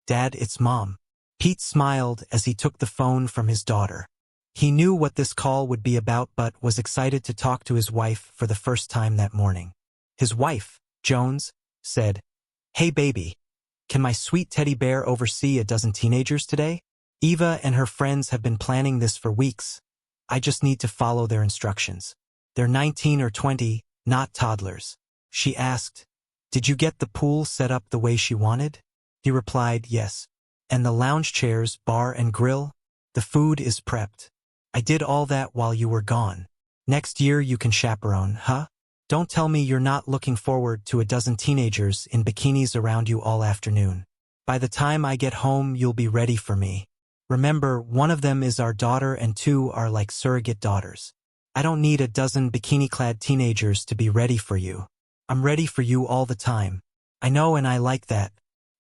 "Dad, it's Mom." Pete smiled as he took the phone from his daughter. He knew what this call would be about but was excited to talk to his wife for the first time that morning. His wife, Jones, said, "Hey baby, can my sweet teddy bear oversee a dozen teenagers today? Eva and her friends have been planning this for weeks. I just need to follow their instructions. They're 19 or 20, not toddlers." She asked, "Did you get the pool set up the way she wanted?" He replied, "Yes. And the lounge chairs, bar and grill? The food is prepped. I did all that while you were gone. Next year you can chaperone, huh? Don't tell me you're not looking forward to a dozen teenagers in bikinis around you all afternoon. By the time I get home, you'll be ready for me. Remember, one of them is our daughter and 2 are like surrogate daughters. I don't need a dozen bikini-clad teenagers to be ready for you. I'm ready for you all the time. I know and I like that.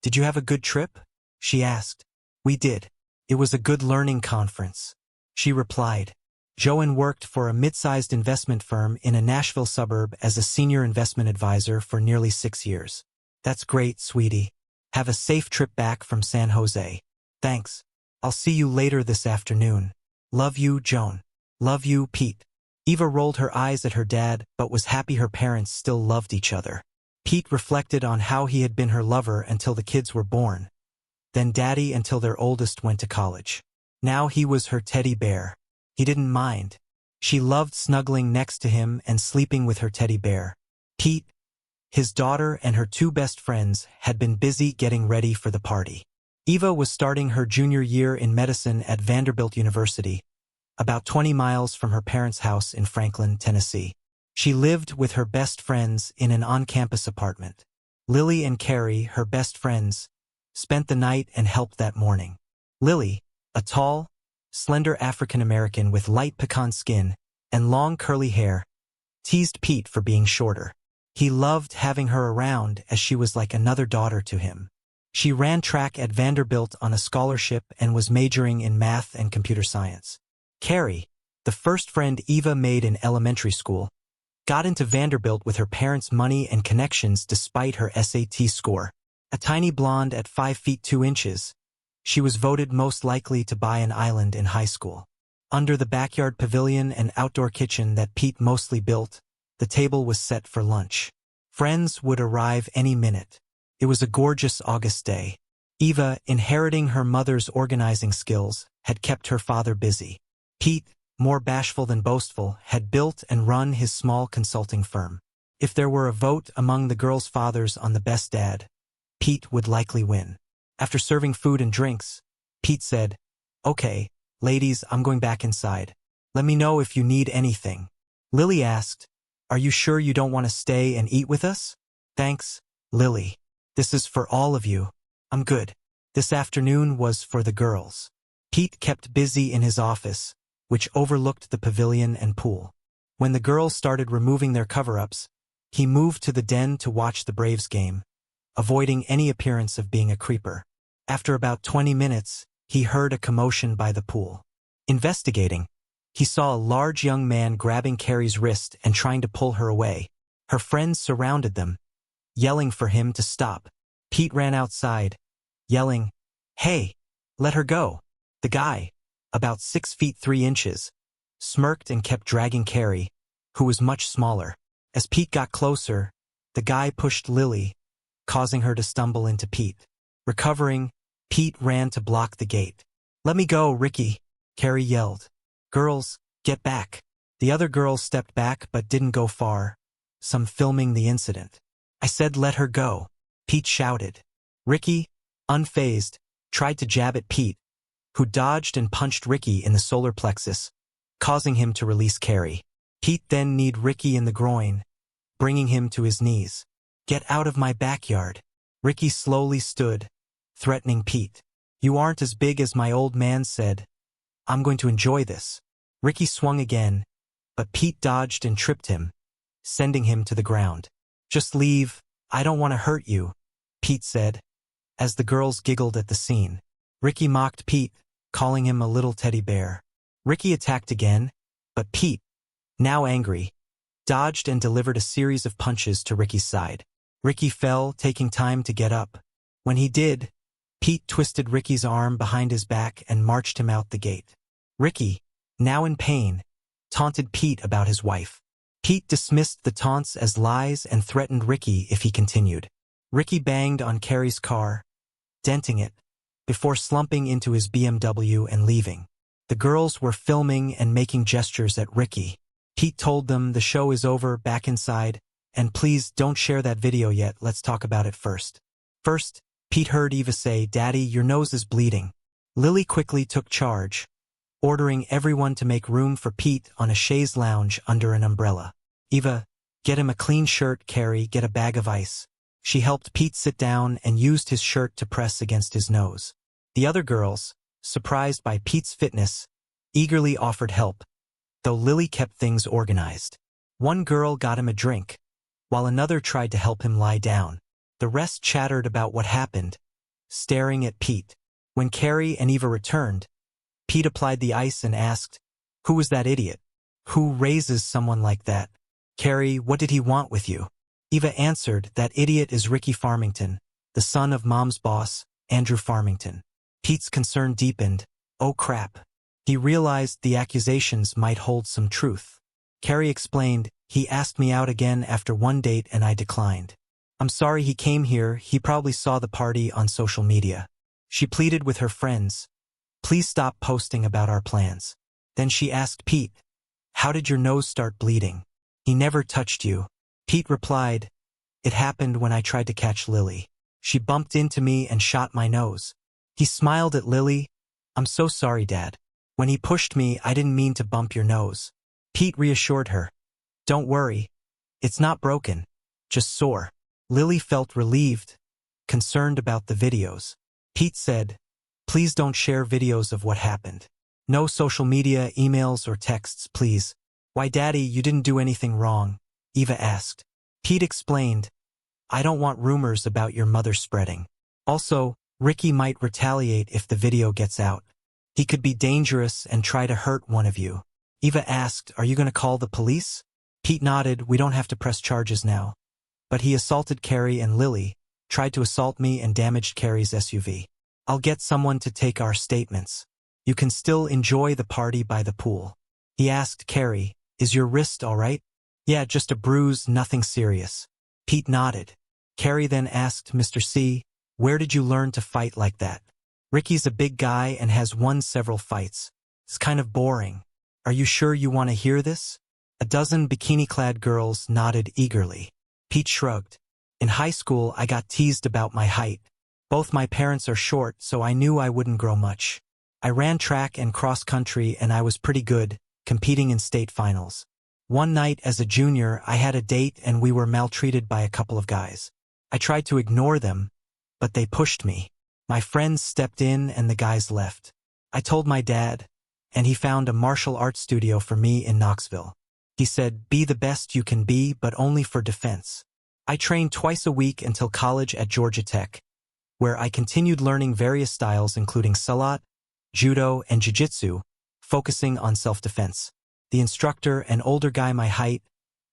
Did you have a good trip?" she asked. "We did. It was a good learning conference," she replied. Joanne worked for a mid-sized investment firm in a Nashville suburb as a senior investment advisor for nearly 6 years. "That's great, sweetie. Have a safe trip back from San Jose." "Thanks. I'll see you later this afternoon. Love you, Joan." "Love you, Pete." Eva rolled her eyes at her dad but was happy her parents still loved each other. Pete reflected on how he had been her lover until the kids were born, then daddy until their oldest went to college. Now he was her teddy bear. He didn't mind. She loved snuggling next to him and sleeping with her teddy bear. Pete, his daughter and her 2 best friends had been busy getting ready for the party. Eva was starting her junior year in medicine at Vanderbilt University, about 20 miles from her parents' house in Franklin, Tennessee. She lived with her best friends in an on-campus apartment. Lily and Carrie, her best friends, spent the night and helped that morning. Lily, a tall, slender African-American with light pecan skin and long curly hair, teased Pete for being shorter. He loved having her around as she was like another daughter to him. She ran track at Vanderbilt on a scholarship and was majoring in math and computer science. Carrie, the first friend Eva made in elementary school, got into Vanderbilt with her parents' money and connections despite her SAT score. A tiny blonde at 5 feet 2 inches, she was voted most likely to buy an island in high school. Under the backyard pavilion and outdoor kitchen that Pete mostly built, the table was set for lunch. Friends would arrive any minute. It was a gorgeous August day. Eva, inheriting her mother's organizing skills, had kept her father busy. Pete, more bashful than boastful, had built and run his small consulting firm. If there were a vote among the girls' fathers on the best dad, Pete would likely win. After serving food and drinks, Pete said, "Okay, ladies, I'm going back inside. Let me know if you need anything." Lily asked, "Are you sure you don't want to stay and eat with us?" "Thanks, Lily. This is for all of you. I'm good." This afternoon was for the girls. Pete kept busy in his office, which overlooked the pavilion and pool. When the girls started removing their cover-ups, he moved to the den to watch the Braves game, avoiding any appearance of being a creeper. After about 20 minutes, he heard a commotion by the pool. Investigating, he saw a large young man grabbing Carrie's wrist and trying to pull her away. Her friends surrounded them, yelling for him to stop. Pete ran outside, yelling, "Hey, let her go." The guy, about 6 feet 3 inches, smirked and kept dragging Carrie, who was much smaller. As Pete got closer, the guy pushed Lily, causing her to stumble into Pete. Recovering, Pete ran to block the gate. "Let me go, Ricky," Carrie yelled. "Girls, get back." The other girls stepped back but didn't go far, some filming the incident. "I said let her go," Pete shouted. Ricky, unfazed, tried to jab at Pete, who dodged and punched Ricky in the solar plexus, causing him to release Carrie. Pete then kneed Ricky in the groin, bringing him to his knees. "Get out of my backyard." Ricky slowly stood, threatening Pete. "You aren't as big as my old man said. I'm going to enjoy this." Ricky swung again, but Pete dodged and tripped him, sending him to the ground. "Just leave, I don't want to hurt you," Pete said, as the girls giggled at the scene. Ricky mocked Pete, calling him a little teddy bear. Ricky attacked again, but Pete, now angry, dodged and delivered a series of punches to Ricky's side. Ricky fell, taking time to get up. When he did, Pete twisted Ricky's arm behind his back and marched him out the gate. Ricky, now in pain, taunted Pete about his wife. Pete dismissed the taunts as lies and threatened Ricky if he continued. Ricky banged on Carrie's car, denting it, before slumping into his BMW and leaving. The girls were filming and making gestures at Ricky. Pete told them the show is over back inside, and please don't share that video yet, let's talk about it first. First, Pete heard Eva say, "Daddy, your nose is bleeding." Lily quickly took charge, ordering everyone to make room for Pete on a chaise lounge under an umbrella. Eva, get him a clean shirt, Carrie, get a bag of ice. She helped Pete sit down and used his shirt to press against his nose. The other girls, surprised by Pete's fitness, eagerly offered help, though Lily kept things organized. One girl got him a drink, while another tried to help him lie down. The rest chattered about what happened, staring at Pete. When Carrie and Eva returned, Pete applied the ice and asked, "Who was that idiot? Who raises someone like that?" "Carrie, what did he want with you?" Eva answered, "That idiot is Ricky Farmington, the son of Mom's boss, Andrew Farmington." Pete's concern deepened. Oh crap. He realized the accusations might hold some truth. Carrie explained, "He asked me out again after one date and I declined. I'm sorry he came here, he probably saw the party on social media." She pleaded with her friends, "Please stop posting about our plans." Then she asked Pete, "How did your nose start bleeding?" "He never touched you." Pete replied, "It happened when I tried to catch Lily. She bumped into me and shot my nose." He smiled at Lily. "I'm so sorry, Dad. When he pushed me, I didn't mean to bump your nose." Pete reassured her, "Don't worry. It's not broken, just sore." Lily felt relieved, concerned about the videos. Pete said, "Please don't share videos of what happened. No social media, emails, or texts, please." "Why, Daddy, you didn't do anything wrong?" Eva asked. Pete explained, "I don't want rumors about your mother spreading. Also, Ricky might retaliate if the video gets out. He could be dangerous and try to hurt one of you." Eva asked, "Are you going to call the police?" Pete nodded, "We don't have to press charges now. But he assaulted Carrie and Lily, tried to assault me and damaged Carrie's SUV. I'll get someone to take our statements. You can still enjoy the party by the pool." He asked Carrie, "Is your wrist all right?" "Yeah, just a bruise, nothing serious." Pete nodded. Carrie then asked Mr. C, "Where did you learn to fight like that?" "Ricky's a big guy and has won several fights. It's kind of boring. Are you sure you want to hear this?" A dozen bikini-clad girls nodded eagerly. Pete shrugged. "In high school, I got teased about my height. Both my parents are short, so I knew I wouldn't grow much. I ran track and cross-country and I was pretty good, competing in state finals. One night as a junior, I had a date and we were maltreated by a couple of guys. I tried to ignore them, but they pushed me. My friends stepped in and the guys left. I told my dad, and he found a martial arts studio for me in Knoxville. He said, 'Be the best you can be, but only for defense.' I trained twice a week until college at Georgia Tech, where I continued learning various styles including salat, judo, and jiu-jitsu, focusing on self-defense. The instructor, an older guy my height,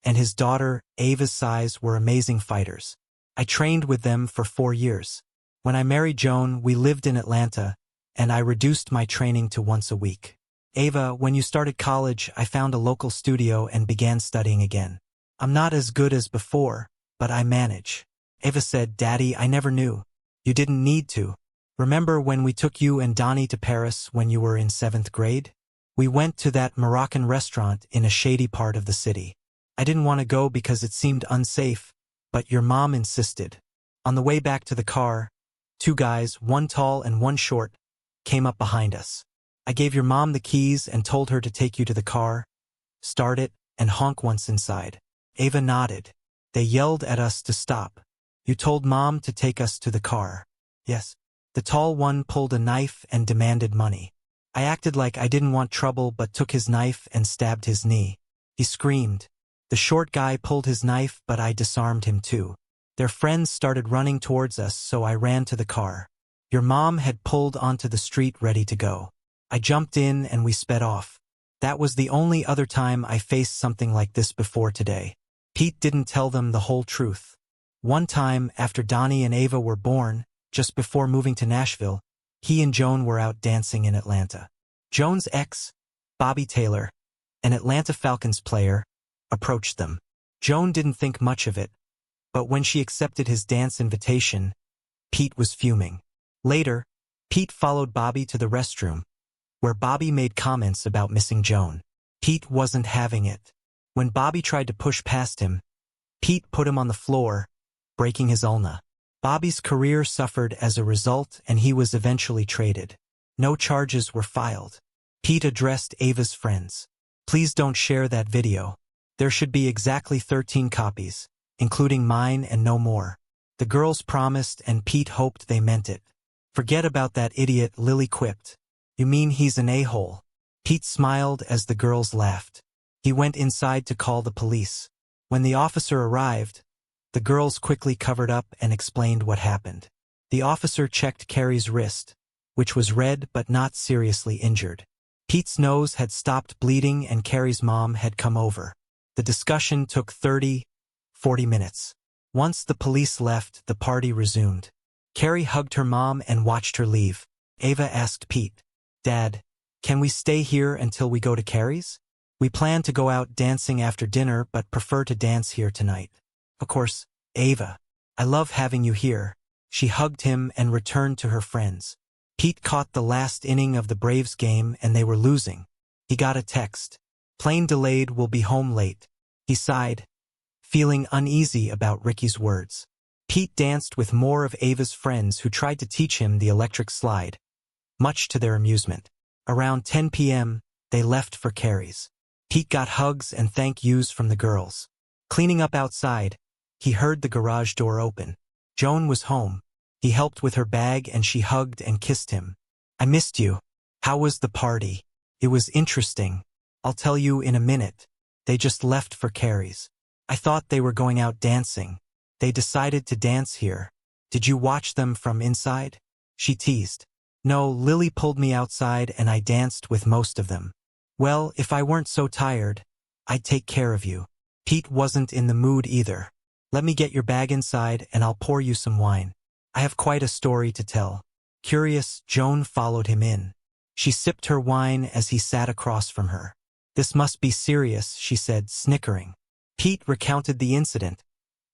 and his daughter, Ava's size, were amazing fighters. I trained with them for 4 years. When I married Joan, we lived in Atlanta, and I reduced my training to once a week. Ava, when you started college, I found a local studio and began studying again. I'm not as good as before, but I manage." Ava said, "Daddy, I never knew. You didn't need to. Remember when we took you and Donnie to Paris when you were in 7th grade? We went to that Moroccan restaurant in a shady part of the city. I didn't want to go because it seemed unsafe, but your mom insisted. On the way back to the car, 2 guys, one tall and one short, came up behind us. I gave your mom the keys and told her to take you to the car, start it, and honk once inside." Ava nodded. "They yelled at us to stop. You told Mom to take us to the car." "Yes." The tall one pulled a knife and demanded money. I acted like I didn't want trouble but took his knife and stabbed his knee. He screamed. The short guy pulled his knife but I disarmed him too. Their friends started running towards us, so I ran to the car. Your mom had pulled onto the street ready to go. I jumped in and we sped off. That was the only other time I faced something like this before today. Pete didn't tell them the whole truth. One time, after Donnie and Ava were born, just before moving to Nashville, he and Joan were out dancing in Atlanta. Joan's ex, Bobby Taylor, an Atlanta Falcons player, approached them. Joan didn't think much of it, but when she accepted his dance invitation, Pete was fuming. Later, Pete followed Bobby to the restroom, where Bobby made comments about missing Joan. Pete wasn't having it. When Bobby tried to push past him, Pete put him on the floor, breaking his ulna. Bobby's career suffered as a result and he was eventually traded. No charges were filed. Pete addressed Ava's friends. Please don't share that video. There should be exactly 13 copies, including mine and no more. The girls promised and Pete hoped they meant it. Forget about that idiot, Lily quipped. You mean he's an a-hole? Pete smiled as the girls laughed. He went inside to call the police. When the officer arrived, the girls quickly covered up and explained what happened. The officer checked Carrie's wrist, which was red but not seriously injured. Pete's nose had stopped bleeding and Carrie's mom had come over. The discussion took 30–40 minutes. Once the police left, the party resumed. Carrie hugged her mom and watched her leave. Ava asked Pete, "Dad, can we stay here until we go to Carrie's? We plan to go out dancing after dinner but prefer to dance here tonight." "Of course, Ava. I love having you here." She hugged him and returned to her friends. Pete caught the last inning of the Braves game and they were losing. He got a text. "Plane delayed, will be home late." He sighed, feeling uneasy about Ricky's words. Pete danced with more of Ava's friends who tried to teach him the electric slide, much to their amusement. Around 10 p.m., they left for Carrie's. Pete got hugs and thank yous from the girls. Cleaning up outside, he heard the garage door open. Joan was home. He helped with her bag and she hugged and kissed him. "I missed you. How was the party?" "It was interesting. I'll tell you in a minute. They just left for Carrie's. I thought they were going out dancing. They decided to dance here. Did you watch them from inside?" She teased. "No, Lily pulled me outside and I danced with most of them." "Well, if I weren't so tired, I'd take care of you." Pete wasn't in the mood either. "Let me get your bag inside and I'll pour you some wine. I have quite a story to tell." Curious, Joan followed him in. She sipped her wine as he sat across from her. "This must be serious," she said, snickering. Pete recounted the incident,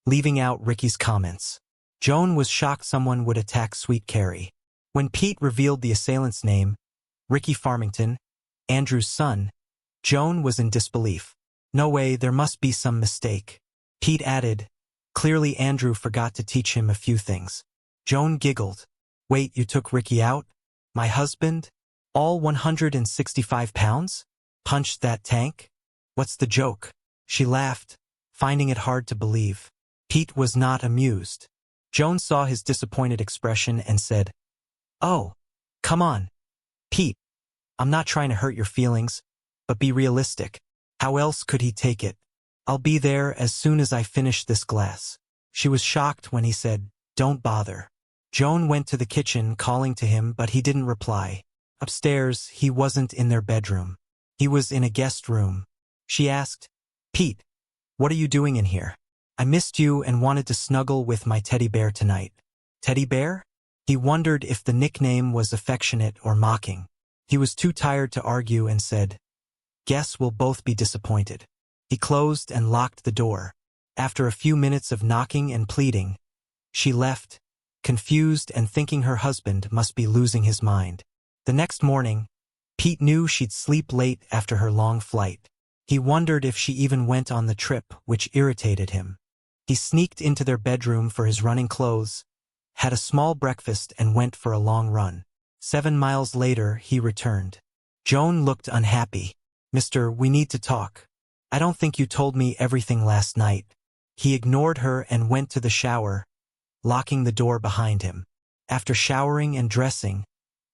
leaving out Ricky's comments. Joan was shocked someone would attack sweet Carrie. When Pete revealed the assailant's name, Ricky Farmington, Andrew's son, Joan was in disbelief. "No way, there must be some mistake." Pete added, "Clearly Andrew forgot to teach him a few things." Joan giggled. "Wait, you took Ricky out? My husband? All 165 pounds? Punched that tank? What's the joke?" She laughed, finding it hard to believe. Pete was not amused. Joan saw his disappointed expression and said, "Oh, come on, Pete. I'm not trying to hurt your feelings, but be realistic. How else could he take it? I'll be there as soon as I finish this glass." She was shocked when he said, "Don't bother." Joan went to the kitchen calling to him, but he didn't reply. Upstairs, he wasn't in their bedroom. He was in a guest room. She asked, "Pete, what are you doing in here?" "I missed you and wanted to snuggle with my teddy bear tonight." "Teddy bear?" He wondered if the nickname was affectionate or mocking. He was too tired to argue and said, "Guess we'll both be disappointed." He closed and locked the door. After a few minutes of knocking and pleading, she left, confused and thinking her husband must be losing his mind. The next morning, Pete knew she'd sleep late after her long flight. He wondered if she even went on the trip, which irritated him. He sneaked into their bedroom for his running clothes, had a small breakfast and went for a long run. 7 miles later, he returned. Joan looked unhappy. "Mister, we need to talk. I don't think you told me everything last night." He ignored her and went to the shower, locking the door behind him. After showering and dressing,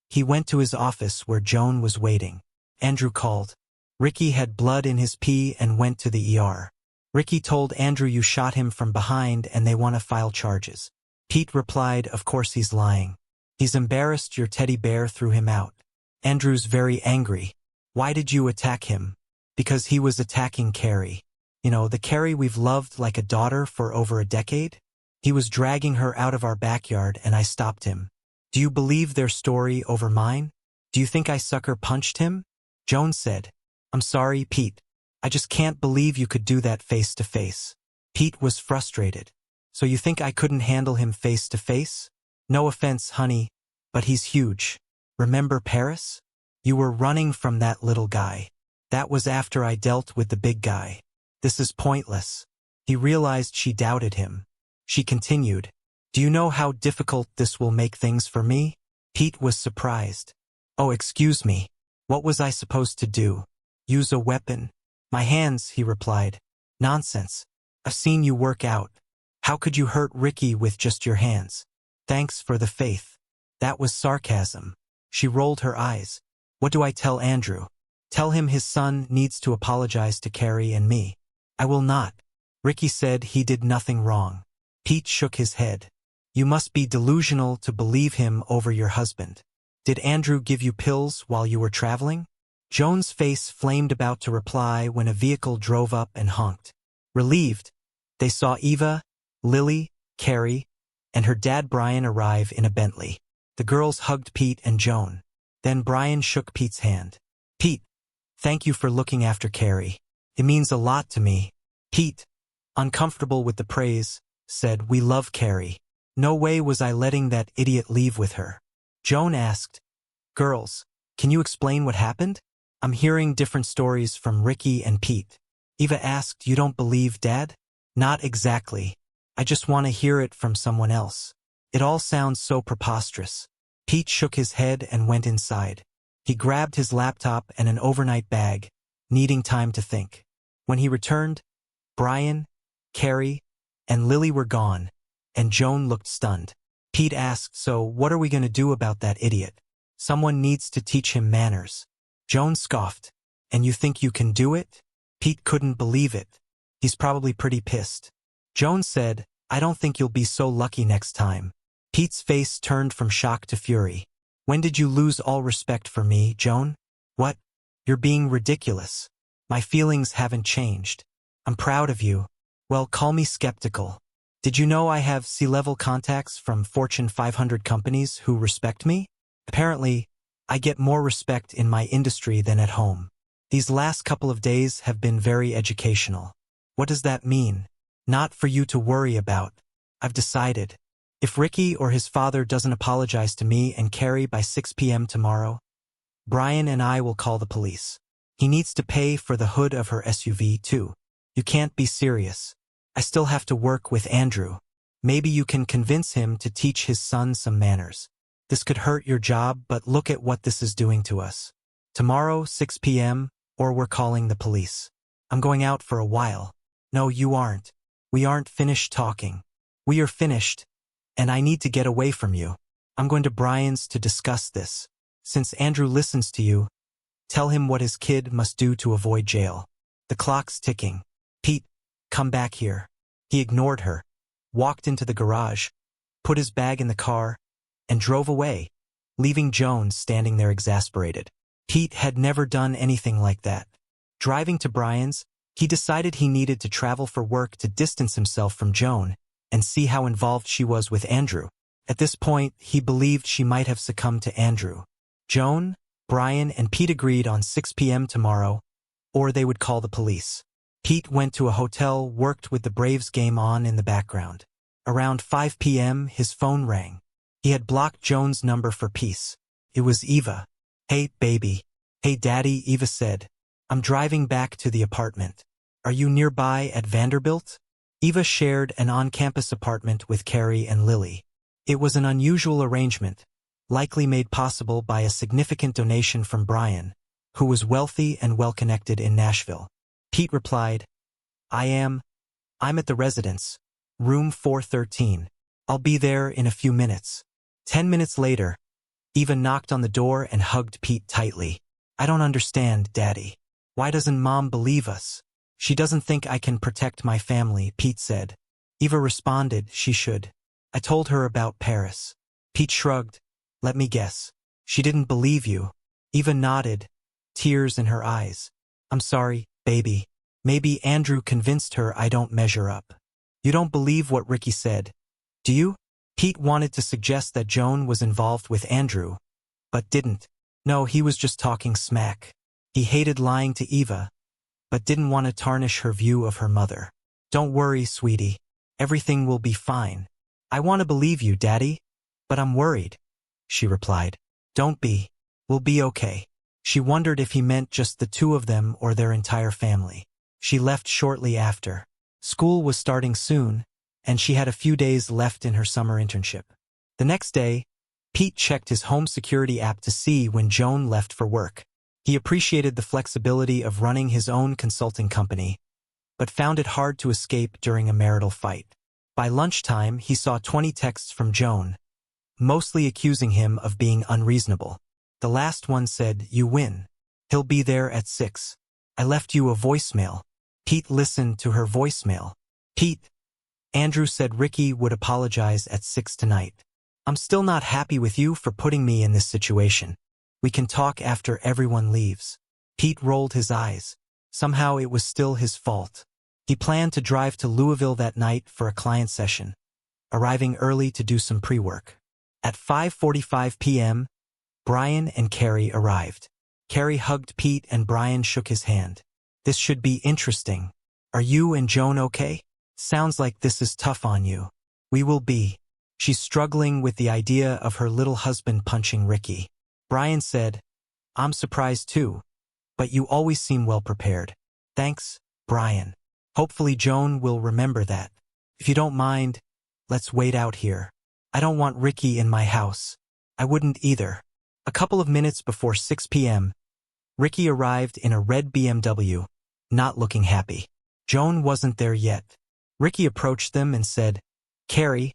he went to his office where Joan was waiting. Andrew called. Ricky had blood in his pee and went to the ER. Ricky told Andrew you shot him from behind and they want to file charges. Pete replied, "Of course he's lying. He's embarrassed your teddy bear threw him out." Andrew's very angry. "Why did you attack him?" "Because he was attacking Carrie. You know, the Carrie we've loved like a daughter for over a decade?" He was dragging her out of our backyard and I stopped him. Do you believe their story over mine? Do you think I sucker punched him? Joan said. I'm sorry, Pete. I just can't believe you could do that face to face. Pete was frustrated. So you think I couldn't handle him face to face? No offense, honey, but he's huge. Remember Paris? You were running from that little guy. That was after I dealt with the big guy. This is pointless. He realized she doubted him. She continued, do you know how difficult this will make things for me? Pete was surprised. Oh, excuse me. What was I supposed to do? Use a weapon? My hands, he replied. Nonsense. I've seen you work out. How could you hurt Ricky with just your hands? Thanks for the faith. That was sarcasm. She rolled her eyes. What do I tell Andrew? Tell him his son needs to apologize to Carrie and me. I will not. Ricky said he did nothing wrong. Pete shook his head. You must be delusional to believe him over your husband. Did Andrew give you pills while you were traveling? Joan's face flamed about to reply when a vehicle drove up and honked. Relieved, they saw Eva, Lily, Carrie, and her dad Brian arrive in a Bentley. The girls hugged Pete and Joan. Then Brian shook Pete's hand. Pete, thank you for looking after Carrie. It means a lot to me. Pete, uncomfortable with the praise, said, we love Carrie. No way was I letting that idiot leave with her. Joan asked, girls, can you explain what happened? I'm hearing different stories from Ricky and Pete. Eva asked, you don't believe Dad? Not exactly. I just want to hear it from someone else. It all sounds so preposterous. Pete shook his head and went inside. He grabbed his laptop and an overnight bag, needing time to think. When he returned, Brian, Carrie, and Lily were gone, and Joan looked stunned. Pete asked, so what are we going to do about that idiot? Someone needs to teach him manners. Joan scoffed. And you think you can do it? Pete couldn't believe it. He's probably pretty pissed. Joan said, I don't think you'll be so lucky next time. Pete's face turned from shock to fury. When did you lose all respect for me, Joan? What? You're being ridiculous. My feelings haven't changed. I'm proud of you. Well, call me skeptical. Did you know I have C-level contacts from Fortune 500 companies who respect me? Apparently, I get more respect in my industry than at home. These last couple of days have been very educational. What does that mean? Not for you to worry about. I've decided. If Ricky or his father doesn't apologize to me and Carrie by 6 p.m. tomorrow, Brian and I will call the police. He needs to pay for the hood of her SUV, too. You can't be serious. I still have to work with Andrew. Maybe you can convince him to teach his son some manners. This could hurt your job, but look at what this is doing to us. Tomorrow, 6 p.m., or we're calling the police. I'm going out for a while. No, you aren't. We aren't finished talking. We are finished, and I need to get away from you. I'm going to Brian's to discuss this. Since Andrew listens to you, tell him what his kid must do to avoid jail. The clock's ticking. Pete, come back here. He ignored her, walked into the garage, put his bag in the car, and drove away, leaving Joan standing there exasperated. Pete had never done anything like that. Driving to Brian's, he decided he needed to travel for work to distance himself from Joan and see how involved she was with Andrew. At this point, he believed she might have succumbed to Andrew. Joan, Brian, and Pete agreed on 6 p.m. tomorrow, or they would call the police. Pete went to a hotel, worked with the Braves game on in the background. Around 5 p.m., his phone rang. He had blocked Joan's number for peace. It was Eva. Hey, baby. Hey, Daddy, Eva said. I'm driving back to the apartment. Are you nearby at Vanderbilt? Eva shared an on-campus apartment with Carrie and Lily. It was an unusual arrangement, likely made possible by a significant donation from Brian, who was wealthy and well-connected in Nashville. Pete replied, I'm at the residence, room 413. I'll be there in a few minutes. 10 minutes later, Eva knocked on the door and hugged Pete tightly. I don't understand, Daddy. Why doesn't Mom believe us? She doesn't think I can protect my family, Pete said. Eva responded, she should. I told her about Paris. Pete shrugged. Let me guess. She didn't believe you. Eva nodded, tears in her eyes. I'm sorry, baby. Maybe Andrew convinced her I don't measure up. You don't believe what Ricky said. Do you? Pete wanted to suggest that Joan was involved with Andrew, but didn't. No, he was just talking smack. He hated lying to Eva, but didn't want to tarnish her view of her mother. Don't worry, sweetie. Everything will be fine. I want to believe you, Daddy, but I'm worried, she replied. Don't be. We'll be okay. She wondered if he meant just the two of them or their entire family. She left shortly after. School was starting soon, and she had a few days left in her summer internship. The next day, Pete checked his home security app to see when Joan left for work. He appreciated the flexibility of running his own consulting company, but found it hard to escape during a marital fight. By lunchtime, he saw 20 texts from Joan, mostly accusing him of being unreasonable. The last one said, "You win. He'll be there at 6. I left you a voicemail." Pete listened to her voicemail. "Pete, Andrew said Ricky would apologize at 6 tonight. I'm still not happy with you for putting me in this situation. We can talk after everyone leaves." Pete rolled his eyes. Somehow it was still his fault. He planned to drive to Louisville that night for a client session, arriving early to do some pre-work. At 5:45 p.m., Brian and Carrie arrived. Carrie hugged Pete and Brian shook his hand. "This should be interesting. Are you and Joan okay? Sounds like this is tough on you." "We will be." She's struggling with the idea of her little husband punching Ricky. Brian said, "I'm surprised too, but you always seem well prepared." "Thanks, Brian. Hopefully Joan will remember that. If you don't mind, let's wait out here. I don't want Ricky in my house." "I wouldn't either." A couple of minutes before 6 p.m., Ricky arrived in a red BMW, not looking happy. Joan wasn't there yet. Ricky approached them and said, "Carrie,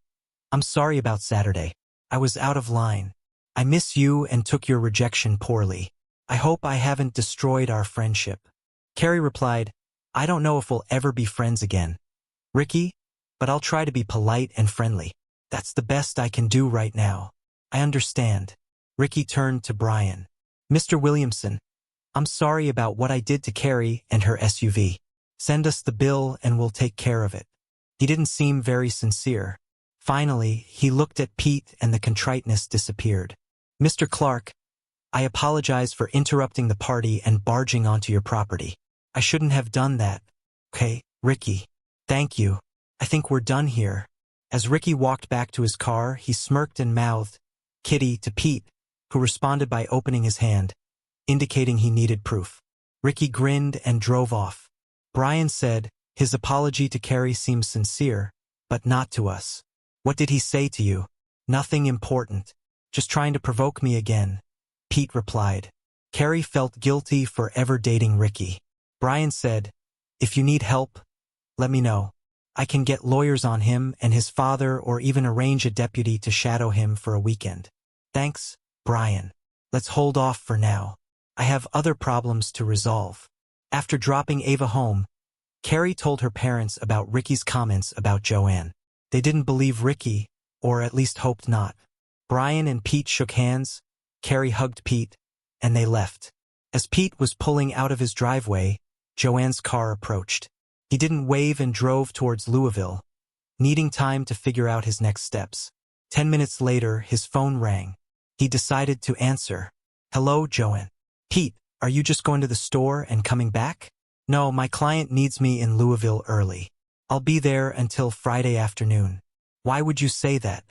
I'm sorry about Saturday. I was out of line. I miss you and took your rejection poorly. I hope I haven't destroyed our friendship." Carrie replied, "I don't know if we'll ever be friends again, Ricky, but I'll try to be polite and friendly. That's the best I can do right now." "I understand." Ricky turned to Brian. "Mr. Williamson, I'm sorry about what I did to Carrie and her SUV. Send us the bill and we'll take care of it." He didn't seem very sincere. Finally, he looked at Pete and the contriteness disappeared. "Mr. Clark, I apologize for interrupting the party and barging onto your property. I shouldn't have done that." "Okay, Ricky. Thank you. I think we're done here." As Ricky walked back to his car, he smirked and mouthed, "Kitty," to Pete, who responded by opening his hand, indicating he needed proof. Ricky grinned and drove off. Brian said, "His apology to Carrie seems sincere, but not to us." "What did he say to you?" "Nothing important. Just trying to provoke me again," Pete replied. Carrie felt guilty for ever dating Ricky. Brian said, "If you need help, let me know. I can get lawyers on him and his father or even arrange a deputy to shadow him for a weekend." "Thanks, Brian. Let's hold off for now. I have other problems to resolve." After dropping Ava home, Carrie told her parents about Ricky's comments about Joanne. They didn't believe Ricky, or at least hoped not. Brian and Pete shook hands, Carrie hugged Pete, and they left. As Pete was pulling out of his driveway, Joanne's car approached. He didn't wave and drove towards Louisville, needing time to figure out his next steps. 10 minutes later, his phone rang. He decided to answer. "Hello, Joanne." "Pete, are you just going to the store and coming back?" "No, my client needs me in Louisville early. I'll be there until Friday afternoon." "Why would you say that?"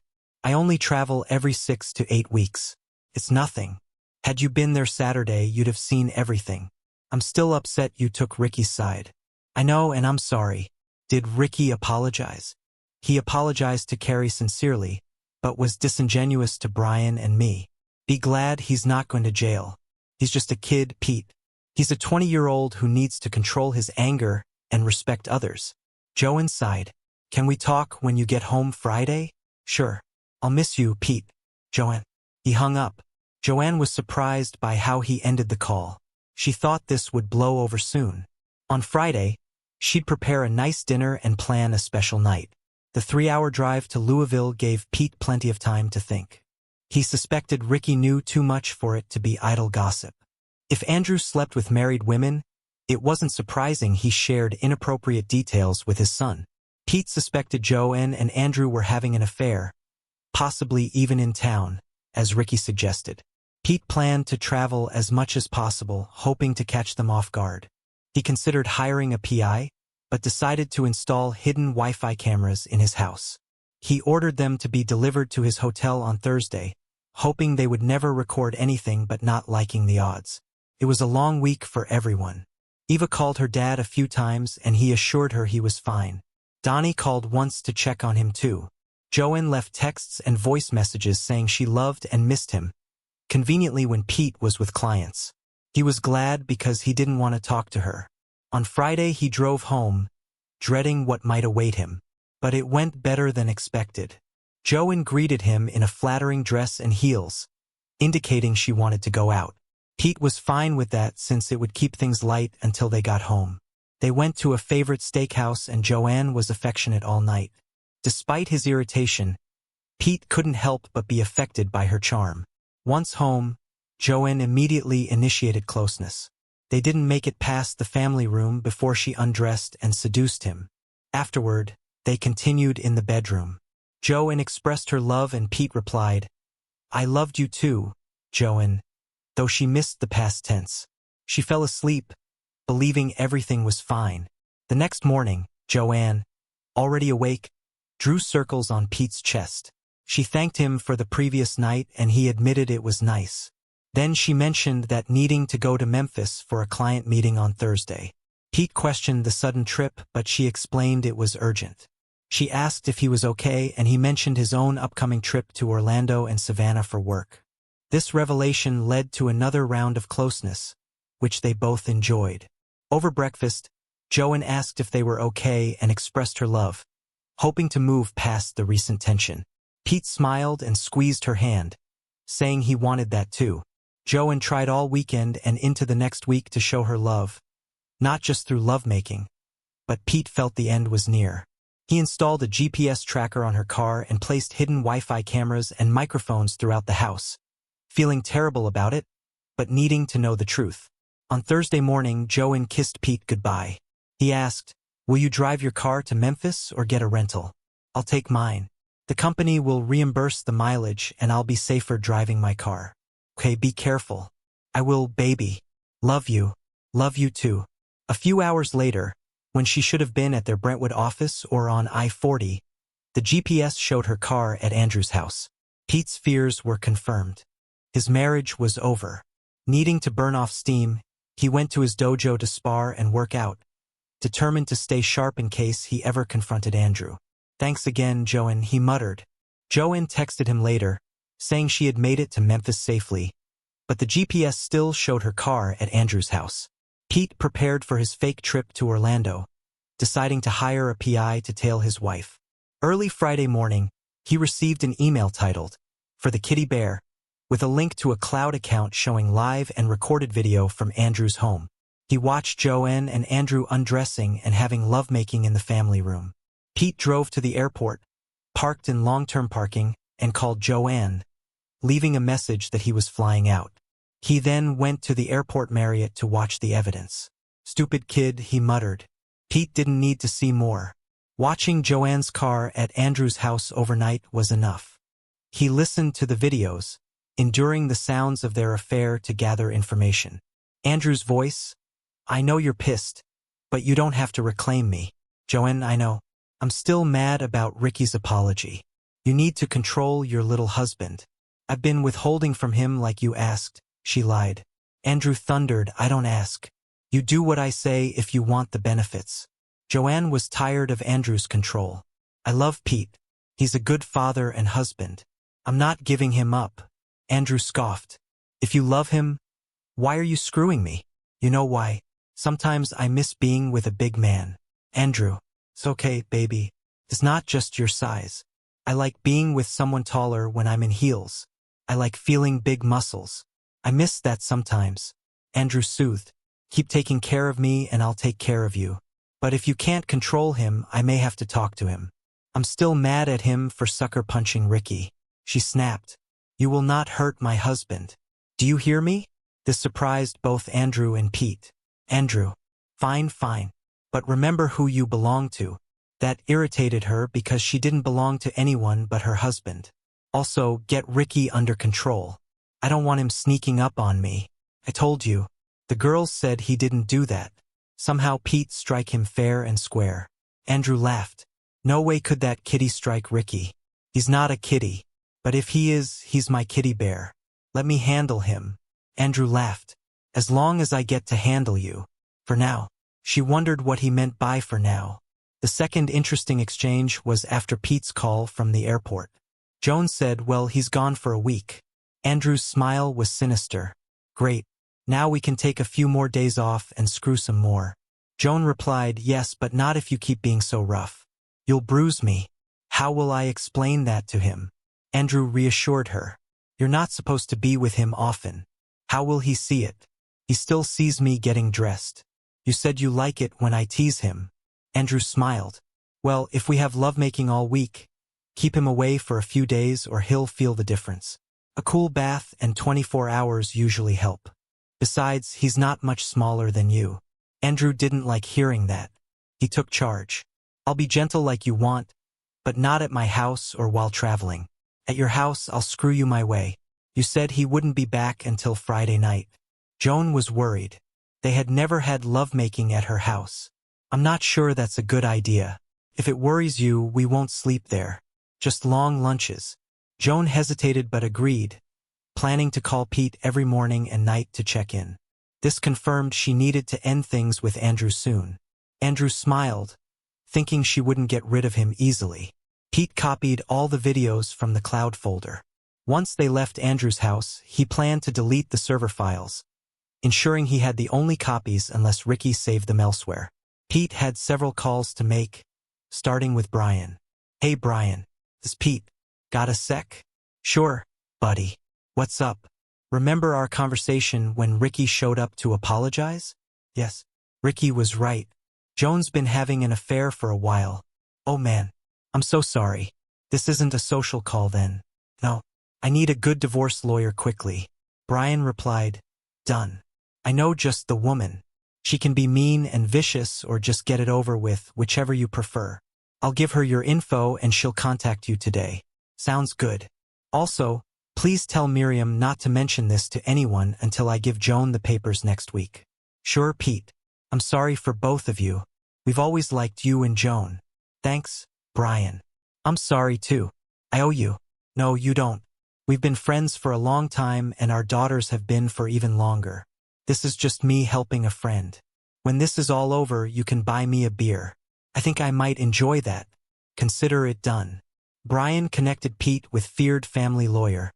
"I only travel every 6 to 8 weeks. It's nothing. Had you been there Saturday, you'd have seen everything. I'm still upset you took Ricky's side." "I know, and I'm sorry." "Did Ricky apologize?" "He apologized to Carrie sincerely, but was disingenuous to Brian and me. Be glad he's not going to jail. He's just a kid, Pete. He's a 20-year-old who needs to control his anger and respect others." Joanne sighed. "Can we talk when you get home Friday?" "Sure. I'll miss you, Pete." "Joanne." He hung up. Joanne was surprised by how he ended the call. She thought this would blow over soon. On Friday, she'd prepare a nice dinner and plan a special night. The 3-hour drive to Louisville gave Pete plenty of time to think. He suspected Ricky knew too much for it to be idle gossip. If Andrew slept with married women, it wasn't surprising he shared inappropriate details with his son. Pete suspected Joanne and Andrew were having an affair, possibly even in town, as Ricky suggested. Pete planned to travel as much as possible, hoping to catch them off guard. He considered hiring a PI, but decided to install hidden Wi-Fi cameras in his house. He ordered them to be delivered to his hotel on Thursday, hoping they would never record anything but not liking the odds. It was a long week for everyone. Eva called her dad a few times and he assured her he was fine. Donnie called once to check on him too. Joanne left texts and voice messages saying she loved and missed him, conveniently when Pete was with clients. He was glad because he didn't want to talk to her. On Friday he drove home, dreading what might await him. But it went better than expected. Joanne greeted him in a flattering dress and heels, indicating she wanted to go out. Pete was fine with that since it would keep things light until they got home. They went to a favorite steakhouse and Joanne was affectionate all night. Despite his irritation, Pete couldn't help but be affected by her charm. Once home, Joanne immediately initiated closeness. They didn't make it past the family room before she undressed and seduced him. Afterward, they continued in the bedroom. Joanne expressed her love and Pete replied, "I loved you too, Joanne," though she missed the past tense. She fell asleep, believing everything was fine. The next morning, Joanne, already awake, drew circles on Pete's chest. She thanked him for the previous night and he admitted it was nice. Then she mentioned that needing to go to Memphis for a client meeting on Thursday. Pete questioned the sudden trip, but she explained it was urgent. She asked if he was okay and he mentioned his own upcoming trip to Orlando and Savannah for work. This revelation led to another round of closeness, which they both enjoyed. Over breakfast, Joanne asked if they were okay and expressed her love, hoping to move past the recent tension. Pete smiled and squeezed her hand, saying he wanted that too. Joanne tried all weekend and into the next week to show her love, not just through lovemaking, but Pete felt the end was near. He installed a GPS tracker on her car and placed hidden Wi-Fi cameras and microphones throughout the house, feeling terrible about it, but needing to know the truth. On Thursday morning, Joanne kissed Pete goodbye. He asked, "Will you drive your car to Memphis or get a rental?" "I'll take mine. The company will reimburse the mileage and I'll be safer driving my car." "Okay, be careful." "I will, baby. Love you. Love you too." A few hours later, when she should have been at their Brentwood office or on I-40, the GPS showed her car at Andrew's house. Pete's fears were confirmed. His marriage was over. Needing to burn off steam, he went to his dojo to spar and work out, determined to stay sharp in case he ever confronted Andrew. "Thanks again, Joanne," he muttered. Joanne texted him later, saying she had made it to Memphis safely, but the GPS still showed her car at Andrew's house. Pete prepared for his fake trip to Orlando, deciding to hire a PI to tail his wife. Early Friday morning, he received an email titled, "For the Kitty Bear," with a link to a cloud account showing live and recorded video from Andrew's home. He watched Joanne and Andrew undressing and having lovemaking in the family room. Pete drove to the airport, parked in long-term parking, and called Joanne, leaving a message that he was flying out. He then went to the airport Marriott to watch the evidence. "Stupid kid," he muttered. Pete didn't need to see more. Watching Joanne's car at Andrew's house overnight was enough. He listened to the videos, enduring the sounds of their affair to gather information. Andrew's voice, "I know you're pissed, but you don't have to reclaim me. Joanne, I know. I'm still mad about Ricky's apology. You need to control your little husband. I've been withholding from him like you asked," she lied. Andrew thundered, "I don't ask. You do what I say if you want the benefits." Joanne was tired of Andrew's control. "I love Pete. He's a good father and husband. I'm not giving him up." Andrew scoffed. "If you love him, why are you screwing me?" "You know why. Sometimes I miss being with a big man." "Andrew, it's okay, baby. It's not just your size. I like being with someone taller when I'm in heels. I like feeling big muscles. I miss that sometimes." Andrew soothed. "Keep taking care of me and I'll take care of you. But if you can't control him, I may have to talk to him. I'm still mad at him for sucker punching Ricky." She snapped. "You will not hurt my husband. Do you hear me?" This surprised both Andrew and Pete. Andrew, fine. But remember who you belong to. That irritated her because she didn't belong to anyone but her husband. Also, get Ricky under control. I don't want him sneaking up on me. I told you. The girls said he didn't do that. Somehow Pete strike him fair and square. Andrew laughed. No way could that kitty strike Ricky. He's not a kitty. But if he is, he's my kitty bear. Let me handle him. Andrew laughed. As long as I get to handle you. For now. She wondered what he meant by for now. The second interesting exchange was after Pete's call from the airport. Joan said, well, he's gone for a week. Andrew's smile was sinister. Great. Now we can take a few more days off and screw some more. Joan replied, yes, but not if you keep being so rough. You'll bruise me. How will I explain that to him? Andrew reassured her. You're not supposed to be with him often. How will he see it? He still sees me getting dressed. You said you like it when I tease him. Andrew smiled. Well, if we have lovemaking all week, keep him away for a few days or he'll feel the difference. A cool bath and 24 hours usually help. Besides, he's not much smaller than you. Andrew didn't like hearing that. He took charge. I'll be gentle like you want, but not at my house or while traveling. At your house, I'll screw you my way. You said he wouldn't be back until Friday night. Joan was worried. They had never had lovemaking at her house. I'm not sure that's a good idea. If it worries you, we won't sleep there. Just long lunches. Joan hesitated but agreed, planning to call Pete every morning and night to check in. This confirmed she needed to end things with Andrew soon. Andrew smiled, thinking she wouldn't get rid of him easily. Pete copied all the videos from the cloud folder. Once they left Andrew's house, he planned to delete the server files, ensuring he had the only copies unless Ricky saved them elsewhere. Pete had several calls to make, starting with Brian. Hey Brian, this is Pete. Got a sec? Sure, buddy. What's up? Remember our conversation when Ricky showed up to apologize? Yes. Ricky was right. Joan's been having an affair for a while. Oh man. I'm so sorry. This isn't a social call then. No. I need a good divorce lawyer quickly. Brian replied, done. I know just the woman. She can be mean and vicious or just get it over with, whichever you prefer. I'll give her your info and she'll contact you today. Sounds good. Also, please tell Miriam not to mention this to anyone until I give Joan the papers next week. Sure, Pete. I'm sorry for both of you. We've always liked you and Joan. Thanks, Brian. I'm sorry too. I owe you. No, you don't. We've been friends for a long time and our daughters have been for even longer. This is just me helping a friend. When this is all over, you can buy me a beer. I think I might enjoy that. Consider it done. Brian connected Pete with feared family lawyer,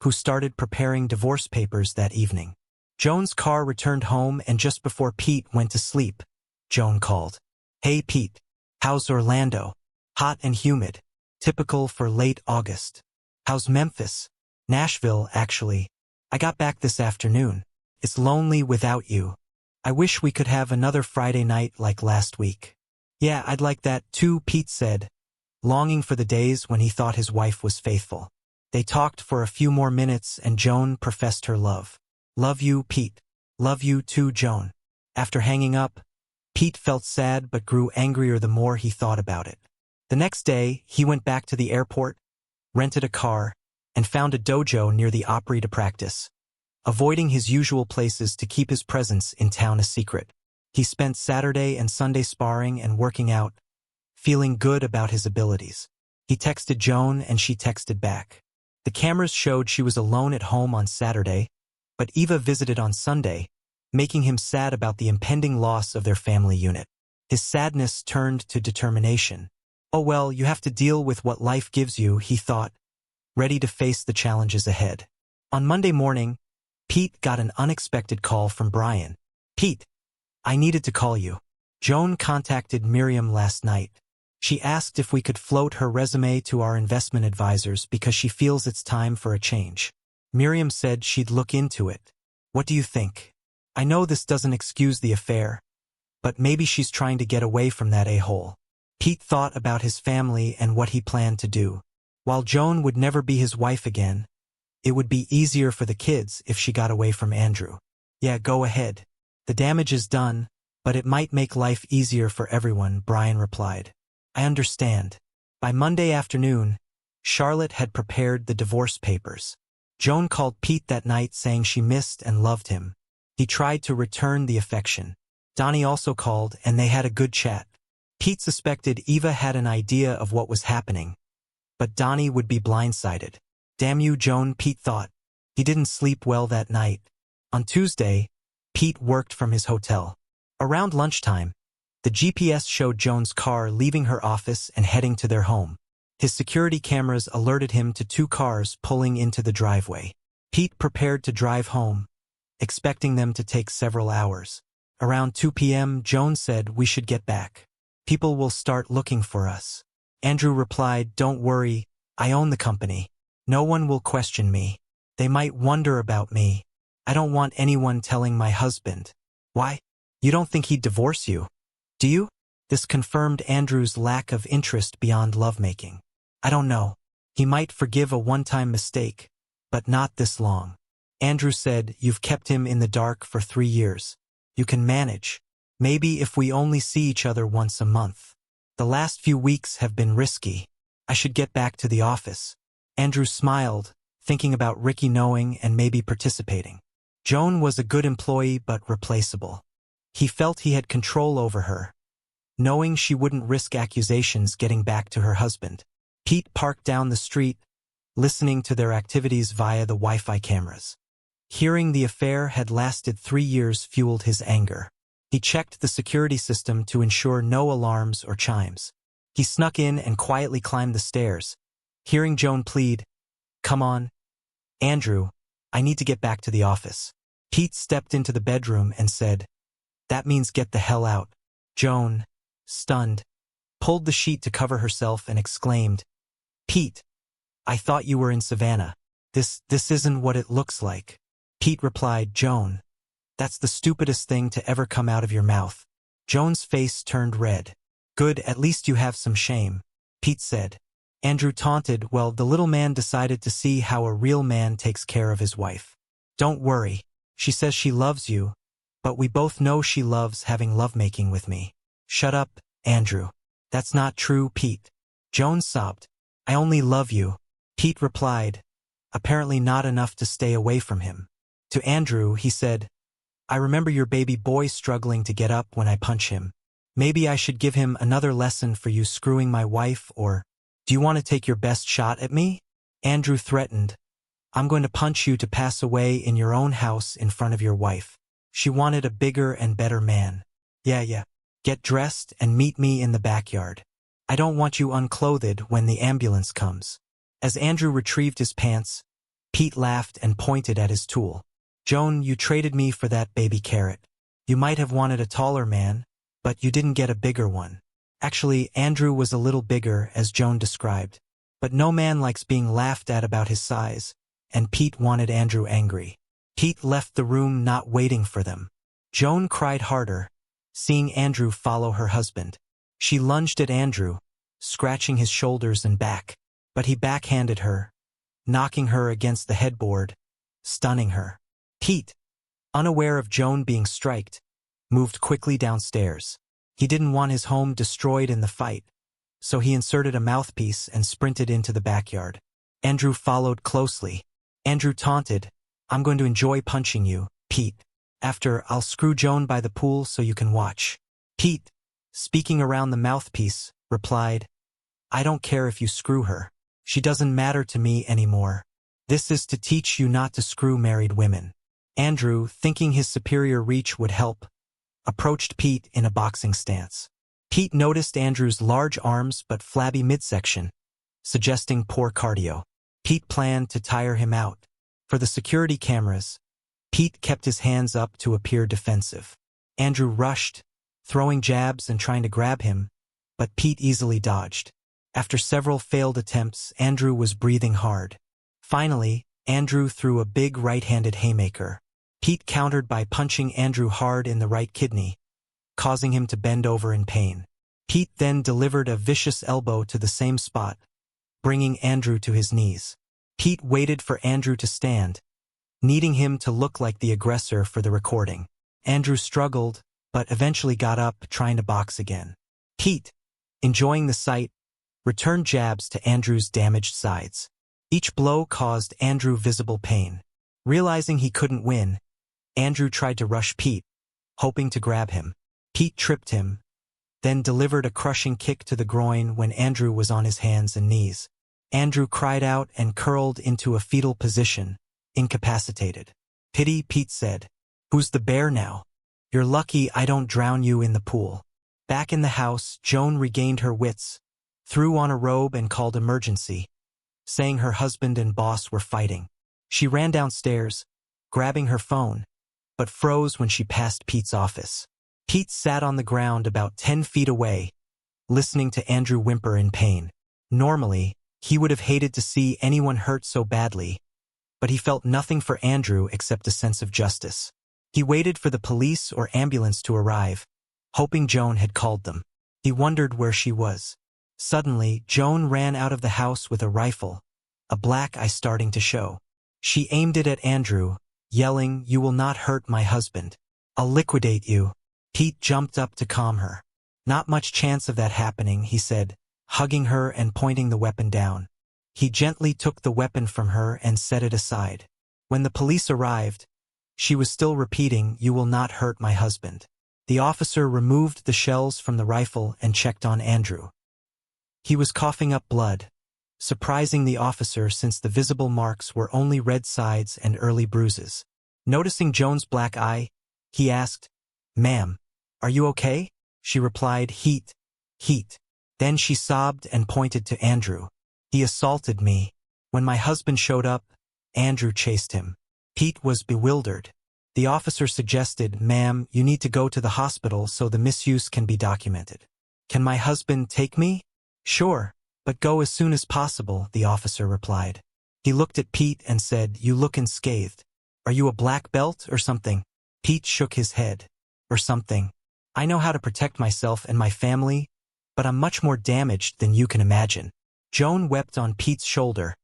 who started preparing divorce papers that evening. Joan's car returned home and just before Pete went to sleep, Joan called. Hey Pete, how's Orlando? Hot and humid. Typical for late August. How's Memphis? Nashville, actually. I got back this afternoon. It's lonely without you. I wish we could have another Friday night like last week. Yeah, I'd like that too, Pete said, longing for the days when he thought his wife was faithful. They talked for a few more minutes and Joan professed her love. Love you, Pete. Love you too, Joan. After hanging up, Pete felt sad but grew angrier the more he thought about it. The next day, he went back to the airport, rented a car, and found a dojo near the Opry to practice, avoiding his usual places to keep his presence in town a secret. He spent Saturday and Sunday sparring and working out, feeling good about his abilities. He texted Joan and she texted back. The cameras showed she was alone at home on Saturday, but Eva visited on Sunday, making him sad about the impending loss of their family unit. His sadness turned to determination. Oh well, you have to deal with what life gives you, he thought, ready to face the challenges ahead. On Monday morning, Pete got an unexpected call from Brian. Pete, I needed to call you. Joan contacted Miriam last night. She asked if we could float her resume to our investment advisors because she feels it's time for a change. Miriam said she'd look into it. What do you think? I know this doesn't excuse the affair, but maybe she's trying to get away from that a-hole. Pete thought about his family and what he planned to do. While Joan would never be his wife again, it would be easier for the kids if she got away from Andrew. Yeah, go ahead. The damage is done, but it might make life easier for everyone, Brian replied. I understand. By Monday afternoon, Charlotte had prepared the divorce papers. Joan called Pete that night saying she missed and loved him. He tried to return the affection. Donnie also called and they had a good chat. Pete suspected Eva had an idea of what was happening, but Donnie would be blindsided. Damn you, Joan, Pete thought. He didn't sleep well that night. On Tuesday, Pete worked from his hotel. Around lunchtime, the GPS showed Joan's car leaving her office and heading to their home. His security cameras alerted him to 2 cars pulling into the driveway. Pete prepared to drive home, expecting them to take several hours. Around 2 p.m., Joan said, "We should get back. People will start looking for us." Andrew replied, "Don't worry, I own the company. No one will question me. They might wonder about me. I don't want anyone telling my husband." "Why? You don't think he'd divorce you, do you?" This confirmed Andrew's lack of interest beyond lovemaking. "I don't know. He might forgive a one-time mistake, but not this long." Andrew said, "You've kept him in the dark for 3 years. You can manage. Maybe if we only see each other once a month. The last few weeks have been risky. I should get back to the office." Andrew smiled, thinking about Ricky knowing and maybe participating. Joan was a good employee but replaceable. He felt he had control over her, knowing she wouldn't risk accusations getting back to her husband. Pete parked down the street, listening to their activities via the Wi-Fi cameras. Hearing the affair had lasted 3 years fueled his anger. He checked the security system to ensure no alarms or chimes. He snuck in and quietly climbed the stairs. Hearing Joan plead, "Come on, Andrew, I need to get back to the office." Pete stepped into the bedroom and said, "That means get the hell out." Joan, stunned, pulled the sheet to cover herself and exclaimed, "Pete, I thought you were in Savannah. This isn't what it looks like." Pete replied, "Joan, that's the stupidest thing to ever come out of your mouth." Joan's face turned red. "Good, at least you have some shame," Pete said. Andrew taunted, "Well, the little man decided to see how a real man takes care of his wife. Don't worry, she says she loves you, but we both know she loves having lovemaking with me." "Shut up, Andrew. That's not true, Pete." Joan sobbed. "I only love you," Pete replied, apparently not enough to stay away from him. To Andrew, he said, "I remember your baby boy struggling to get up when I punch him. Maybe I should give him another lesson for you screwing my wife, or do you want to take your best shot at me?" Andrew threatened, "I'm going to punch you to pass away in your own house in front of your wife. She wanted a bigger and better man. Yeah. Get dressed and meet me in the backyard. I don't want you unclothed when the ambulance comes." As Andrew retrieved his pants, Pete laughed and pointed at his tool. "Joan, you traded me for that baby carrot. You might have wanted a taller man, but you didn't get a bigger one." Actually, Andrew was a little bigger, as Joan described. But no man likes being laughed at about his size, and Pete wanted Andrew angry. Pete left the room not waiting for them. Joan cried harder, seeing Andrew follow her husband. She lunged at Andrew, scratching his shoulders and back, but he backhanded her, knocking her against the headboard, stunning her. Pete, unaware of Joan being striked, moved quickly downstairs. He didn't want his home destroyed in the fight, so he inserted a mouthpiece and sprinted into the backyard. Andrew followed closely. Andrew taunted, "I'm going to enjoy punching you, Pete. After, I'll screw Joan by the pool so you can watch." Pete, speaking around the mouthpiece, replied, "I don't care if you screw her. She doesn't matter to me anymore. This is to teach you not to screw married women." Andrew, thinking his superior reach would help, approached Pete in a boxing stance. Pete noticed Andrew's large arms but flabby midsection, suggesting poor cardio. Pete planned to tire him out. For the security cameras, Pete kept his hands up to appear defensive. Andrew rushed, throwing jabs and trying to grab him, but Pete easily dodged. After several failed attempts, Andrew was breathing hard. Finally, Andrew threw a big right-handed haymaker. Pete countered by punching Andrew hard in the right kidney, causing him to bend over in pain. Pete then delivered a vicious elbow to the same spot, bringing Andrew to his knees. Pete waited for Andrew to stand, needing him to look like the aggressor for the recording. Andrew struggled, but eventually got up, trying to box again. Pete, enjoying the sight, returned jabs to Andrew's damaged sides. Each blow caused Andrew visible pain. Realizing he couldn't win, Andrew tried to rush Pete, hoping to grab him. Pete tripped him, then delivered a crushing kick to the groin when Andrew was on his hands and knees. Andrew cried out and curled into a fetal position, incapacitated. "Pity," Pete said. "Who's the bear now? You're lucky I don't drown you in the pool." Back in the house, Joan regained her wits, threw on a robe and called emergency, saying her husband and boss were fighting. She ran downstairs, grabbing her phone, but froze when she passed Pete's office. Pete sat on the ground about 10 feet away, listening to Andrew whimper in pain. Normally, he would have hated to see anyone hurt so badly, but he felt nothing for Andrew except a sense of justice. He waited for the police or ambulance to arrive, hoping Joan had called them. He wondered where she was. Suddenly, Joan ran out of the house with a rifle, a black eye starting to show. She aimed it at Andrew, yelling, "You will not hurt my husband. I'll liquidate you." Pete jumped up to calm her. "Not much chance of that happening," he said, hugging her and pointing the weapon down. He gently took the weapon from her and set it aside. When the police arrived, she was still repeating, "You will not hurt my husband." The officer removed the shells from the rifle and checked on Andrew. He was coughing up blood, surprising the officer since the visible marks were only red sides and early bruises. Noticing Joan's black eye, he asked, "Ma'am, are you okay?" She replied, "Heat, heat." Then she sobbed and pointed to Andrew. "He assaulted me. When my husband showed up, Andrew chased him." Pete was bewildered. The officer suggested, "Ma'am, you need to go to the hospital so the misuse can be documented." "Can my husband take me?" "Sure, but go as soon as possible," the officer replied. He looked at Pete and said, "You look unscathed. Are you a black belt or something?" Pete shook his head. "Or something. I know how to protect myself and my family, but I'm much more damaged than you can imagine." Joan wept on Pete's shoulder,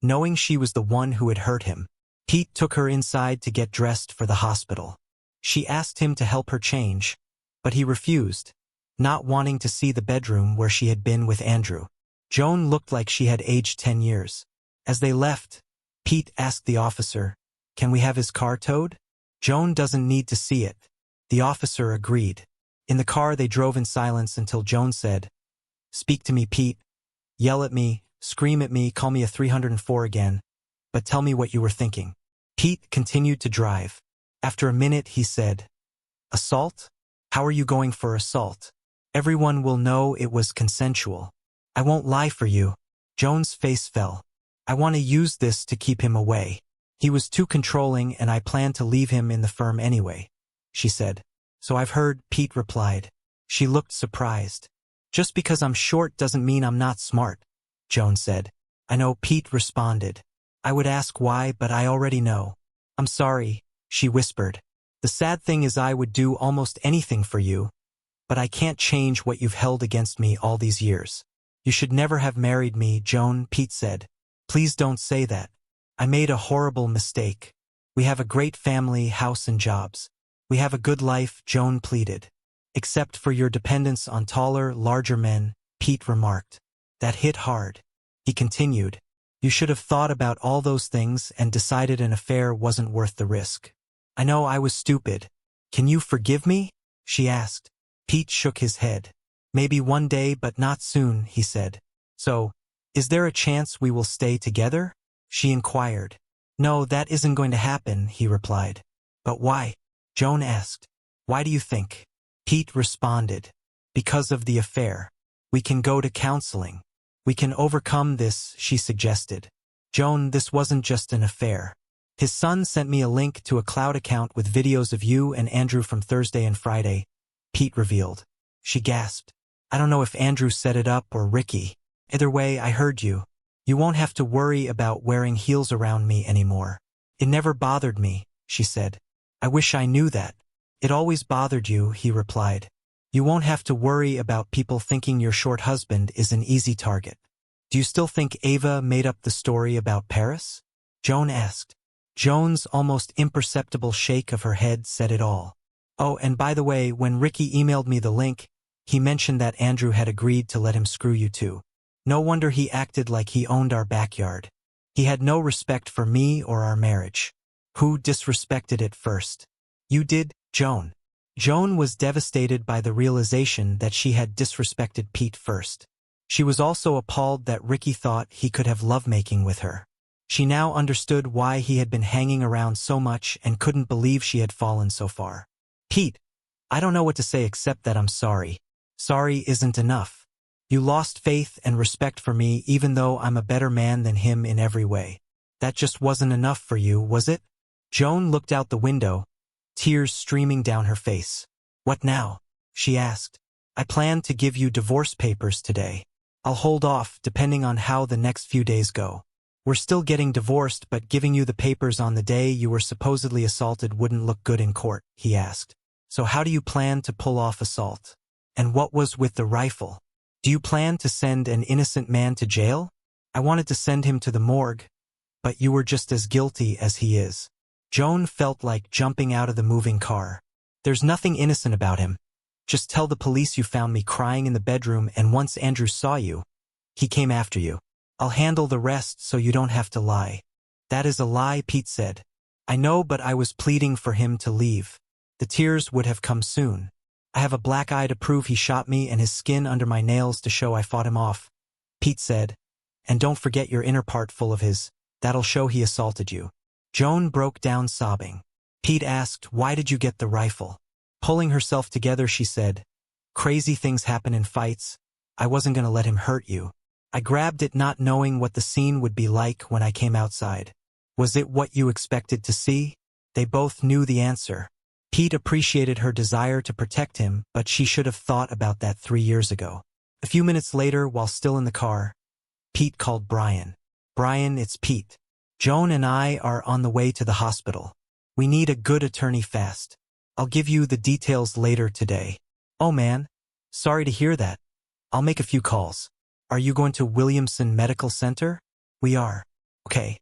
knowing she was the one who had hurt him. Pete took her inside to get dressed for the hospital. She asked him to help her change, but he refused, not wanting to see the bedroom where she had been with Andrew. Joan looked like she had aged 10 years. As they left, Pete asked the officer, "Can we have his car towed?" "Joan doesn't need to see it." The officer agreed. In the car they drove in silence until Joan said, "Speak to me, Pete. Yell at me, scream at me, call me a 304 again, but tell me what you were thinking." Pete continued to drive. After a minute he said, "Assault? How are you going for assault? Everyone will know it was consensual. I won't lie for you." Joan's face fell. "I want to use this to keep him away. He was too controlling and I plan to leave him in the firm anyway," she said. "So I've heard," Pete replied. She looked surprised. "Just because I'm short doesn't mean I'm not smart," Joan said. "I know," Pete responded. "I would ask why, but I already know." "I'm sorry," she whispered. "The sad thing is I would do almost anything for you, but I can't change what you've held against me all these years." "You should never have married me, Joan," Pete said. "Please don't say that. I made a horrible mistake. We have a great family, house and jobs. We have a good life," Joan pleaded. "Except for your dependence on taller, larger men," Pete remarked. That hit hard. He continued, "You should have thought about all those things and decided an affair wasn't worth the risk. I know I was stupid. Can you forgive me?" she asked. Pete shook his head. "Maybe one day, but not soon," he said. "So, is there a chance we will stay together?" she inquired. "No, that isn't going to happen," he replied. "But why?" Joan asked. "Why do you think?" Pete responded, "Because of the affair. We can go to counseling. We can overcome this," she suggested. "Joan, this wasn't just an affair. His son sent me a link to a cloud account with videos of you and Andrew from Thursday and Friday," Pete revealed. She gasped. "I don't know if Andrew set it up or Ricky. Either way, I heard you. You won't have to worry about wearing heels around me anymore." "It never bothered me," she said. "I wish I knew that." "It always bothered you," he replied. "You won't have to worry about people thinking your short husband is an easy target." "Do you still think Ava made up the story about Paris?" Joan asked. Joan's almost imperceptible shake of her head said it all. "Oh, and by the way, when Ricky emailed me the link, He mentioned that Andrew had agreed to let him screw you too. No wonder he acted like he owned our backyard. He had no respect for me or our marriage. Who disrespected it first? You did, Joan. Joan was devastated by the realization that she had disrespected Pete first. She was also appalled that Ricky thought he could have lovemaking with her. She now understood why he had been hanging around so much and couldn't believe she had fallen so far. Pete, I don't know what to say except that I'm sorry. Sorry isn't enough. You lost faith and respect for me even though I'm a better man than him in every way. That just wasn't enough for you, was it? Joan looked out the window, tears streaming down her face. What now? She asked. I plan to give you divorce papers today. I'll hold off depending on how the next few days go. We're still getting divorced, but giving you the papers on the day you were supposedly assaulted wouldn't look good in court, he asked. So how do you plan to pull off assault? And what was with the rifle? Do you plan to send an innocent man to jail? I wanted to send him to the morgue, but you were just as guilty as he is. Joan felt like jumping out of the moving car. There's nothing innocent about him. Just tell the police you found me crying in the bedroom, and once Andrew saw you, he came after you. I'll handle the rest so you don't have to lie. That is a lie, Pete said. I know, but I was pleading for him to leave. The tears would have come soon. I have a black eye to prove he shot me and his skin under my nails to show I fought him off, Pete said. And don't forget your inner part full of his. That'll show he assaulted you. Joan broke down sobbing. Pete asked, why did you get the rifle? Pulling herself together, she said, crazy things happen in fights. I wasn't going to let him hurt you. I grabbed it not knowing what the scene would be like when I came outside. Was it what you expected to see? They both knew the answer. Pete appreciated her desire to protect him, but she should have thought about that 3 years ago. A few minutes later, while still in the car, Pete called Brian. Brian, it's Pete. Joan and I are on the way to the hospital. We need a good attorney fast. I'll give you the details later today. Oh man, sorry to hear that. I'll make a few calls. Are you going to Williamson Medical Center? We are. Okay.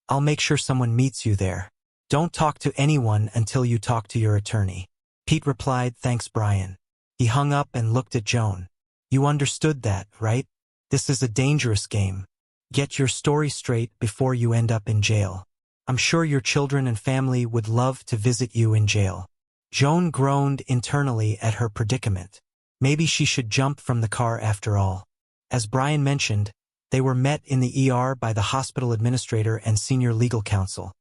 I'll make sure someone meets you there. Don't talk to anyone until you talk to your attorney. Pete replied, thanks, Brian. He hung up and looked at Joan. You understood that, right? This is a dangerous game. Get your story straight before you end up in jail. I'm sure your children and family would love to visit you in jail. Joan groaned internally at her predicament. Maybe she should jump from the car after all. As Brian mentioned, they were met in the ER by the hospital administrator and senior legal counsel,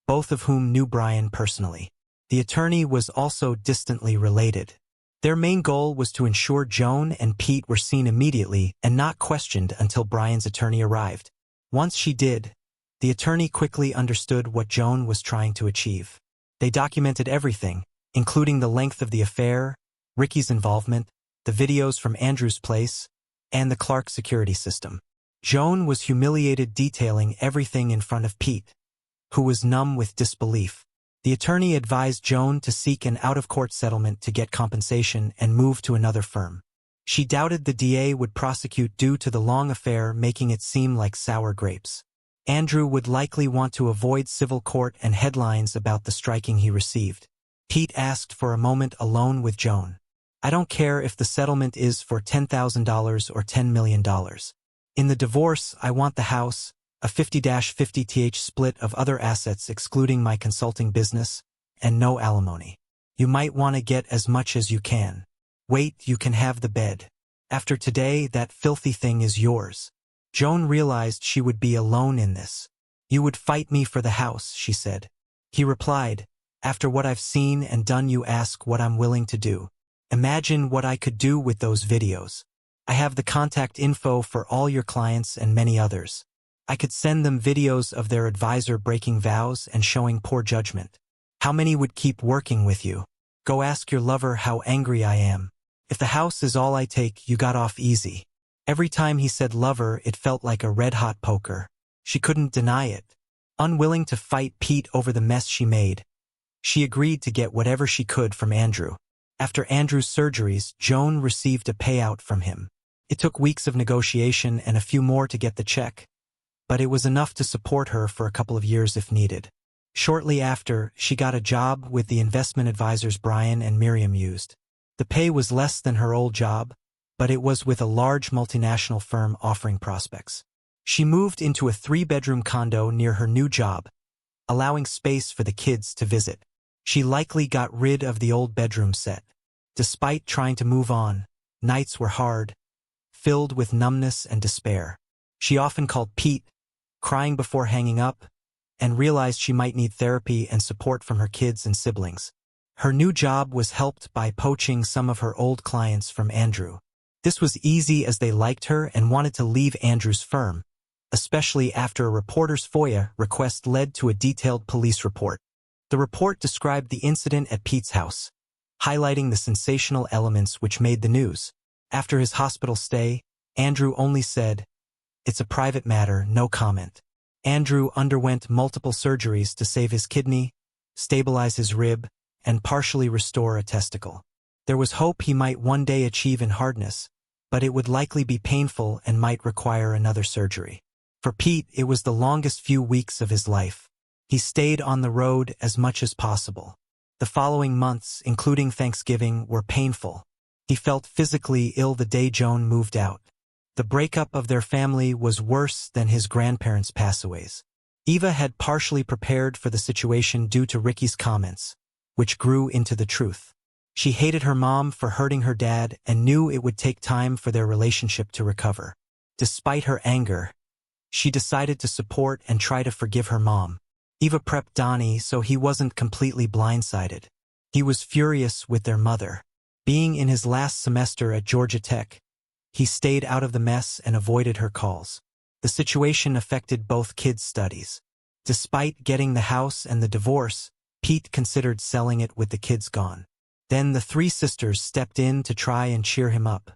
both of whom knew Brian personally. The attorney was also distantly related. Their main goal was to ensure Joan and Pete were seen immediately and not questioned until Brian's attorney arrived. Once she did, the attorney quickly understood what Joan was trying to achieve. They documented everything, including the length of the affair, Ricky's involvement, the videos from Andrew's place, and the Clark security system. Joan was humiliated, detailing everything in front of Pete, who was numb with disbelief. The attorney advised Joan to seek an out-of-court settlement to get compensation and move to another firm. She doubted the DA would prosecute due to the long affair, making it seem like sour grapes. Andrew would likely want to avoid civil court and headlines about the striking he received. Pete asked for a moment alone with Joan. I don't care if the settlement is for $10,000 or $10 million. In the divorce, I want the house, a 50-50th split of other assets excluding my consulting business, and no alimony. You might want to get as much as you can. Wait, you can have the bed. After today, that filthy thing is yours. Joan realized she would be alone in this. You would fight me for the house, she said. He replied, after what I've seen and done, you ask what I'm willing to do. Imagine what I could do with those videos. I have the contact info for all your clients and many others. I could send them videos of their advisor breaking vows and showing poor judgment. How many would keep working with you? Go ask your lover how angry I am. If the house is all I take, you got off easy. Every time he said lover, it felt like a red-hot poker. She couldn't deny it. Unwilling to fight Pete over the mess she made, she agreed to get whatever she could from Andrew. After Andrew's surgeries, Joan received a payout from him. It took weeks of negotiation and a few more to get the check, but it was enough to support her for a couple of years if needed. Shortly after, she got a job with the investment advisors Brian and Miriam used. The pay was less than her old job, but it was with a large multinational firm offering prospects. She moved into a 3-bedroom condo near her new job, allowing space for the kids to visit. She likely got rid of the old bedroom set. Despite trying to move on, nights were hard, filled with numbness and despair. She often called Pete, crying before hanging up, and realized she might need therapy and support from her kids and siblings. Her new job was helped by poaching some of her old clients from Andrew. This was easy as they liked her and wanted to leave Andrew's firm, especially after a reporter's FOIA request led to a detailed police report. The report described the incident at Pete's house, highlighting the sensational elements which made the news. After his hospital stay, Andrew only said, "It's a private matter, no comment." Andrew underwent multiple surgeries to save his kidney, stabilize his rib, and partially restore a testicle. There was hope he might one day achieve in hardness, but it would likely be painful and might require another surgery. For Pete, it was the longest few weeks of his life. He stayed on the road as much as possible. The following months, including Thanksgiving, were painful. He felt physically ill the day Joan moved out. The breakup of their family was worse than his grandparents' passaways. Eva had partially prepared for the situation due to Ricky's comments, which grew into the truth. She hated her mom for hurting her dad and knew it would take time for their relationship to recover. Despite her anger, she decided to support and try to forgive her mom. Eva prepped Donnie so he wasn't completely blindsided. He was furious with their mother. Being in his last semester at Georgia Tech, he stayed out of the mess and avoided her calls. The situation affected both kids' studies. Despite getting the house and the divorce, Pete considered selling it with the kids gone. Then the 3 sisters stepped in to try and cheer him up.